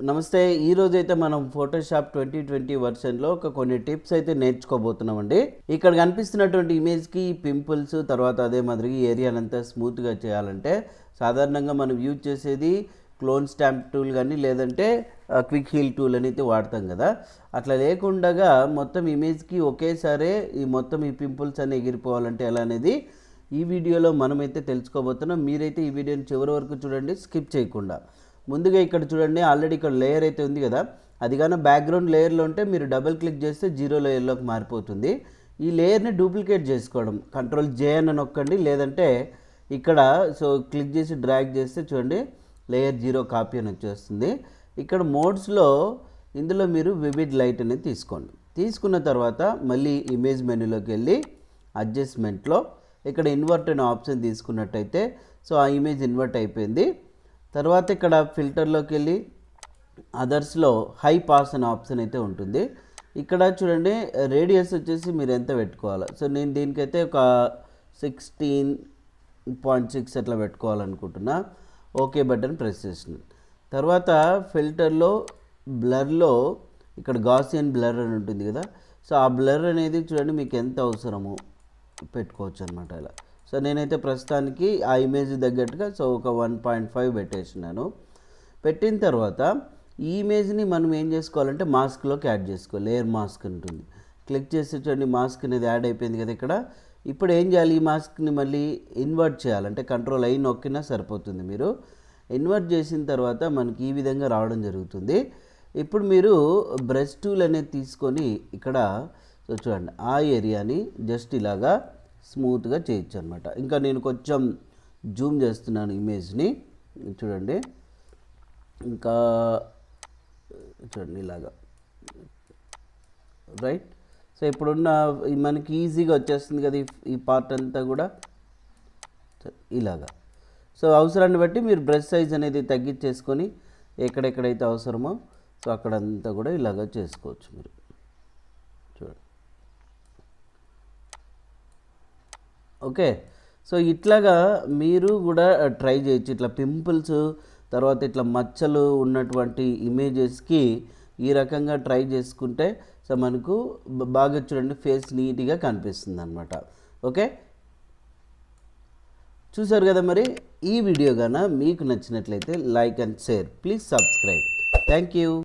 నమస్తే. ఈరోజు అయితే మనం ఫోటోషాప్ 2020 వర్షన్లో కొన్ని టిప్స్ అయితే నేర్చుకోబోతున్నామండి. ఇక్కడ కనిపిస్తున్నటువంటి ఇమేజ్కి పింపుల్స్ తర్వాత అదే మాదిరిగా ఏరియానంతా స్మూత్గా చేయాలంటే సాధారణంగా మనం యూజ్ చేసేది క్లోన్ స్టాంప్ టూల్ కానీ లేదంటే క్విక్ హీల్ టూల్ అని అయితే వాడతాం కదా. అట్లా లేకుండా మొత్తం ఇమేజ్కి ఒకేసారి ఈ పింపుల్స్ అన్ని ఎగిరిపోవాలంటే ఎలా అనేది ఈ వీడియోలో మనమైతే తెలుసుకోబోతున్నాం. మీరైతే ఈ వీడియోని చివరి వరకు చూడండి, స్కిప్ చేయకుండా. ముందుగా ఇక్కడ చూడండి, ఆల్రెడీ ఇక్కడ లేయర్ అయితే ఉంది కదా, అది కానీ బ్యాక్గ్రౌండ్ లేయర్లో ఉంటే మీరు డబుల్ క్లిక్ చేస్తే 0 లేయర్లోకి మారిపోతుంది. ఈ లేయర్ని డూప్లికేట్ చేసుకోవడం Ctrl J అని నొక్కండి, లేదంటే ఇక్కడ క్లిక్ చేసి డ్రాగ్ చేస్తే చూడండి లేయర్ 0 కాపీ అని వచ్చేస్తుంది. ఇక్కడ మోడ్స్లో ఇందులో మీరు వివిడ్ లైట్ అనేది తీసుకోండి. తీసుకున్న తర్వాత మళ్ళీ ఇమేజ్ మెనూలోకి వెళ్ళి అడ్జస్ట్మెంట్లో ఇక్కడ ఇన్వర్ట్ అనే ఆప్షన్ తీసుకున్నట్టయితే ఆ ఇమేజ్ ఇన్వర్ట్ అయిపోయింది. తర్వాత ఇక్కడ ఫిల్టర్లోకి వెళ్ళి అదర్స్లో హై పాస్ అనే ఆప్షన్ అయితే ఉంటుంది. ఇక్కడ చూడండి రేడియస్ వచ్చేసి మీరు ఎంత పెట్టుకోవాలి. నేను దీనికైతే ఒక 16.6 అట్లా పెట్టుకోవాలనుకుంటున్నా. ఓకే బటన్ ప్రెస్ చేసిన తర్వాత ఫిల్టర్లో బ్లర్లో ఇక్కడ గాసియన్ బ్లర్ అని ఉంటుంది కదా, ఆ బ్లర్ అనేది చూడండి మీకు ఎంత అవసరమో పెట్టుకోవచ్చు అనమాట. ఇలా నేనైతే ప్రస్తుతానికి ఆ ఇమేజ్ తగ్గట్టుగా ఒక 1.5 పెట్టేసినాను. పెట్టిన తర్వాత ఈ ఇమేజ్ని మనం ఏం చేసుకోవాలంటే మాస్క్లోకి యాడ్ చేసుకోవాలి. లేయర్ మాస్క్ ఉంటుంది, క్లిక్ చేసి చూడండి మాస్క్ అనేది యాడ్ అయిపోయింది కదా. ఇక్కడ ఇప్పుడు ఏం చేయాలి, ఈ మాస్క్ని మళ్ళీ ఇన్వర్ట్ చేయాలంటే Ctrl I నొక్కినా సరిపోతుంది. మీరు ఇన్వర్ట్ చేసిన తర్వాత మనకి ఈ విధంగా రావడం జరుగుతుంది. ఇప్పుడు మీరు బ్రష్ టూల్ అనేది తీసుకొని ఇక్కడ చూడండి ఆ ఏరియాని జస్ట్ ఇలాగా స్మూత్గా చేయొచ్చు అనమాట. ఇంకా నేను కొంచెం జూమ్ చేస్తున్నాను ఇమేజ్ని, చూడండి ఇంకా చూడండి ఇలాగా రైట్. ఇప్పుడున్న మనకి ఈజీగా వచ్చేస్తుంది కదా ఈ పార్ట్ అంతా కూడా ఇలాగా. అవసరాన్ని బట్టి మీరు బ్రష్ సైజ్ అనేది తగ్గించేసుకొని ఎక్కడెక్కడైతే అవసరమో అక్కడంతా కూడా ఇలాగా చేసుకోవచ్చు మీరు. చూడండి ఓకే. ఇట్లాగా మీరు కూడా ట్రై చేయొచ్చు. ఇట్లా పింపుల్స్ తర్వాత ఇట్లా మచ్చలు ఉన్నటువంటి ఇమేజెస్కి ఈ రకంగా ట్రై చేసుకుంటే మనకు బాగా చూడండి ఫేస్ నీట్గా కనిపిస్తుంది అనమాట. ఓకే, చూసారు కదా. మరి ఈ వీడియో గాన మీకు నచ్చినట్లయితే like and share, please subscribe. Thank you.